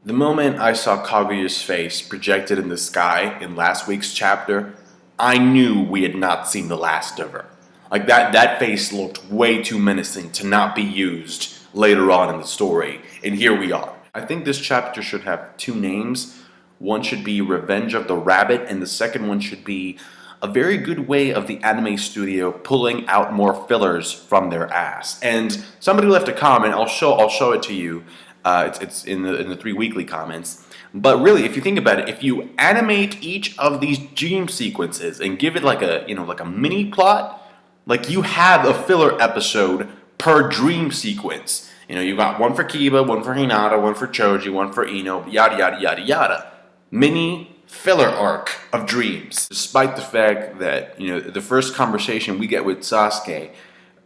The moment I saw Kaguya's face projected in the sky in last week's chapter, I knew we had not seen the last of her. Like that face looked way too menacing to not be used later on in the story, and here we are. I think this chapter should have two names. One should be Revenge of the Rabbit, and the second one should be a very good way of the anime studio pulling out more fillers from their ass. And somebody left a comment. I'll show it to you. It's in the 3 weekly comments. But really, if you think about it, if you animate each of these dream sequences and give it like a mini plot, like you have a filler episode per dream sequence. You got one for Kiba, one for Hinata, one for Choji, one for Ino, yada yada yada yada. Mini filler arc of dreams. Despite the fact that the first conversation we get with Sasuke,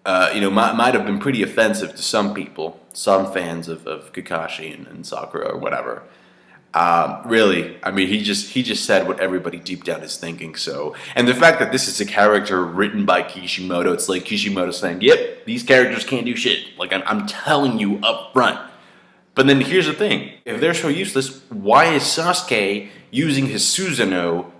might have been pretty offensive to some people, some fans of Kakashi and Sakura or whatever. Really, I mean, he just said what everybody deep down is thinking. So, and the fact that this is a character written by Kishimoto, it's like Kishimoto saying, "Yep, these characters can't do shit." Like I'm telling you up front. But then here's the thing: if they're so useless, why is Sasuke using his Susanoo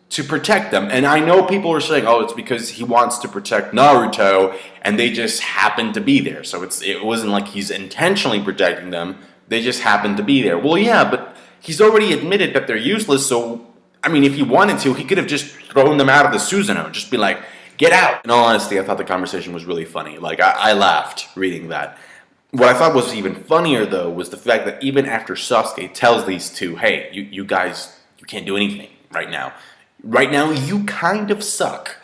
to protect them? And I know people are saying, "Oh, it's because he wants to protect Naruto," and they just happen to be there. So it wasn't like he's intentionally protecting them; they just happened to be there. Well, yeah, but he's already admitted that they're useless. So, I mean, if he wanted to, he could have just thrown them out of the Susanoo, just be like, "Get out." In all honesty, I thought the conversation was really funny. Like I laughed reading that. What I thought was even funnier, though, was the fact that even after Sasuke tells these two, "Hey, you guys, you can't do anything right now. Right now, you kind of suck,"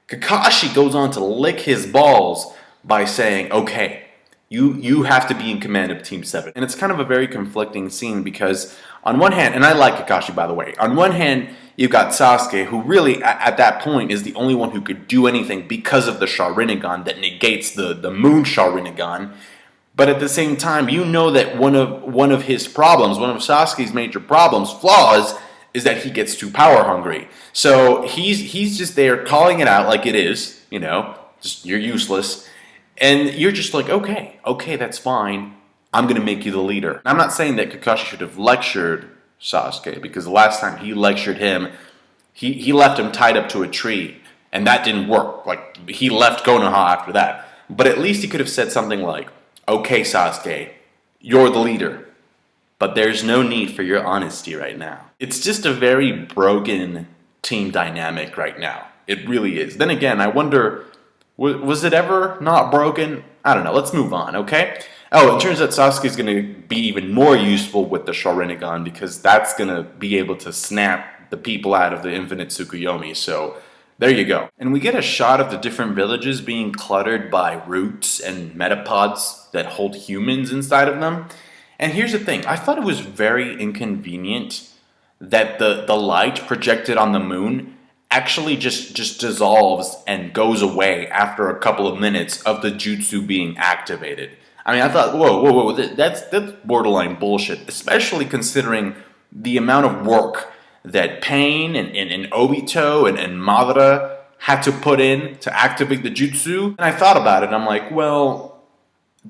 Kakashi goes on to lick his balls by saying, "Okay, you have to be in command of Team 7." And it's kind of a very conflicting scene because on one hand, and I like Kakashi, by the way, on one hand, you've got Sasuke, who really, at that point, is the only one who could do anything because of the Sharingan that negates the Moon Sharingan. But at the same time, you know that one of his problems, one of Sasuke's major problems, flaws, is that he gets too power hungry. So he's just there calling it out like it is, just you're useless. And you're just like, okay, that's fine. I'm going to make you the leader. I'm not saying that Kakashi should have lectured Sasuke, because the last time he lectured him, he left him tied up to a tree, and that didn't work. Like, he left Konoha after that. But at least he could have said something like, "Okay, Sasuke, you're the leader, but there's no need for your honesty right now." It's just a very broken team dynamic right now. It really is. Then again, I wonder, was it ever not broken? I don't know. Let's move on, okay? Oh, it turns out Sasuke's going to be even more useful with the Sharingan, because that's going to be able to snap the people out of the infinite Tsukuyomi. So there you go. And we get a shot of the different villages being cluttered by roots and metapods that hold humans inside of them. And here's the thing. I thought it was very inconvenient that the light projected on the moon actually just dissolves and goes away after a couple of minutes of the jutsu being activated. I mean, I thought, whoa, that's borderline bullshit, especially considering the amount of work that Pain and Obito and Madara had to put in to activate the jutsu. And I thought about it, and I'm like, well,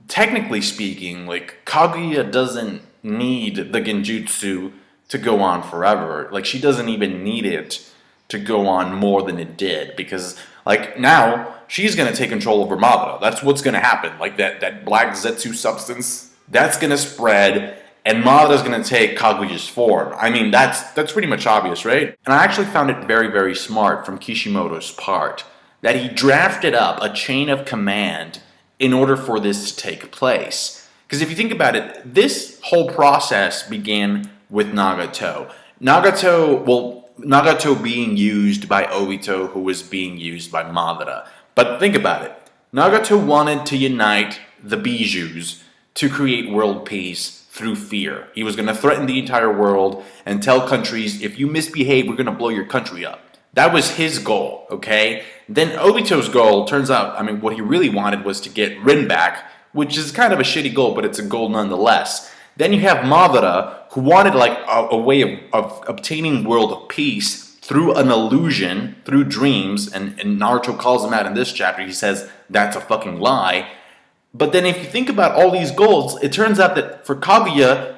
technically speaking, like, Kaguya doesn't need the genjutsu to go on forever. Like, she doesn't even need it to go on more than it did, because, like, now she's going to take control over Madara. That's what's going to happen. Like, that black Zetsu substance, that's going to spread, and Madara's going to take Kaguya's form. I mean, that's pretty much obvious, right? And I actually found it very, very smart from Kishimoto's part that he drafted up a chain of command in order for this to take place. Because if you think about it, this whole process began with Nagato. Nagato being used by Obito, who was being used by Madara. But think about it. Nagato wanted to unite the Bijus to create world peace through fear. He was going to threaten the entire world and tell countries, if you misbehave, we're going to blow your country up. That was his goal, okay? Then Obito's goal, turns out, I mean, what he really wanted was to get Rin back, which is kind of a shitty goal, but it's a goal nonetheless. Then you have Madara, who wanted like a way of obtaining world peace through an illusion, through dreams, and Naruto calls him out in this chapter. He says, that's a fucking lie. But then if you think about all these goals, it turns out that for Kaguya,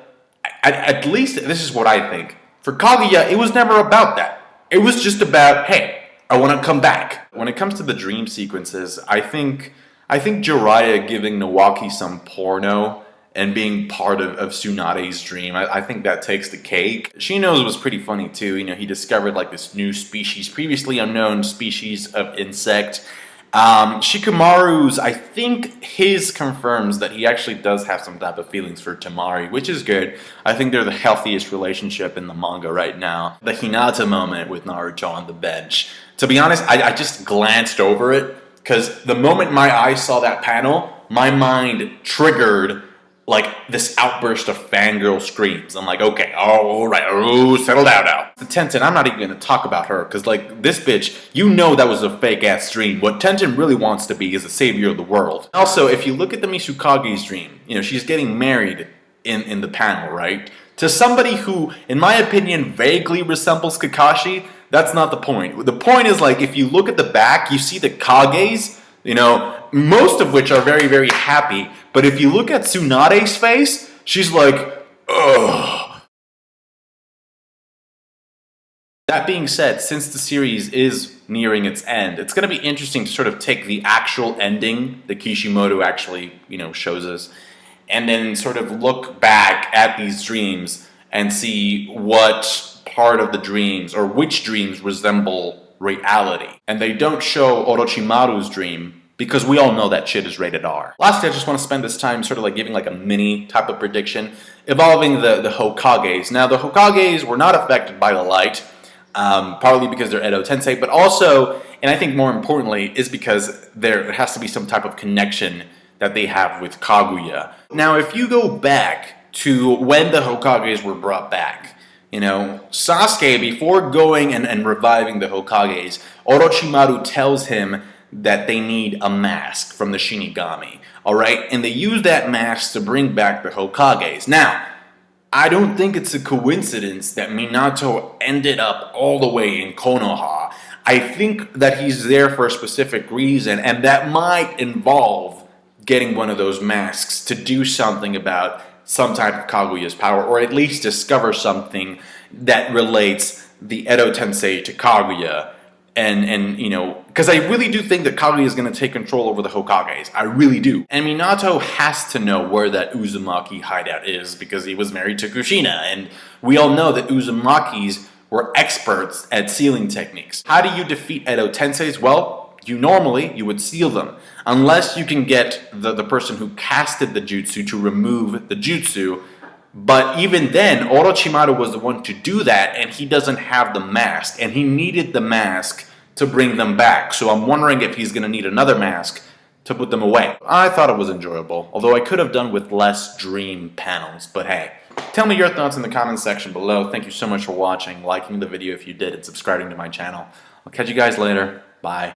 At least this is what I think. For Kaguya, it was never about that. It was just about, hey, I want to come back. When it comes to the dream sequences, I think Jiraiya giving Nawaki some porno and being part of Tsunade's dream, I think that takes the cake. Shino's was pretty funny too. He discovered like this new species, previously unknown species of insect. Shikamaru's, I think his confirms that he actually does have some type of feelings for Tamari, which is good. I think they're the healthiest relationship in the manga right now. The Hinata moment with Naruto on the bench. To be honest, I just glanced over it, because the moment my eyes saw that panel, my mind triggered like this outburst of fangirl screams. I'm like, okay, all right, settle down now. The Tenten, I'm not even gonna talk about her, because like this bitch, that was a fake ass dream. What Tenten really wants to be is the savior of the world. Also, if you look at the Misukage's dream, she's getting married in the panel, right? To somebody who, in my opinion, vaguely resembles Kakashi. That's not the point. The point is, like, if you look at the back, you see the Kages, most of which are very, very happy. But if you look at Tsunade's face, she's like, ugh. That being said, since the series is nearing its end, it's going to be interesting to sort of take the actual ending that Kishimoto actually, shows us, and then sort of look back at these dreams and see what part of the dreams, or which dreams resemble reality. And they don't show Orochimaru's dream, because we all know that shit is rated R. Lastly, I just want to spend this time sort of like giving like a mini type of prediction involving the Hokages. Now, the Hokages were not affected by the light, partly because they're Edo Tensei, but also, and I think more importantly, is because there has to be some type of connection that they have with Kaguya. Now, if you go back to when the Hokages were brought back, Sasuke, before going and reviving the Hokages, Orochimaru tells him that they need a mask from the Shinigami, alright? And they use that mask to bring back the Hokages. Now, I don't think it's a coincidence that Minato ended up all the way in Konoha. I think that he's there for a specific reason, and that might involve getting one of those masks to do something about some type of Kaguya's power, or at least discover something that relates the Edo Tensei to Kaguya. And because I really do think that Kaguya is going to take control over the Hokages. I really do. And Minato has to know where that Uzumaki hideout is, because he was married to Kushina, and we all know that Uzumakis were experts at sealing techniques. How do you defeat Edo Tenseis? Well, you would seal them. Unless you can get the person who casted the jutsu to remove the jutsu. But even then, Orochimaru was the one to do that, and he doesn't have the mask. And he needed the mask to bring them back. So I'm wondering if he's going to need another mask to put them away. I thought it was enjoyable, although I could have done with less dream panels. But hey, tell me your thoughts in the comments section below. Thank you so much for watching, liking the video if you did, and subscribing to my channel. I'll catch you guys later. Bye.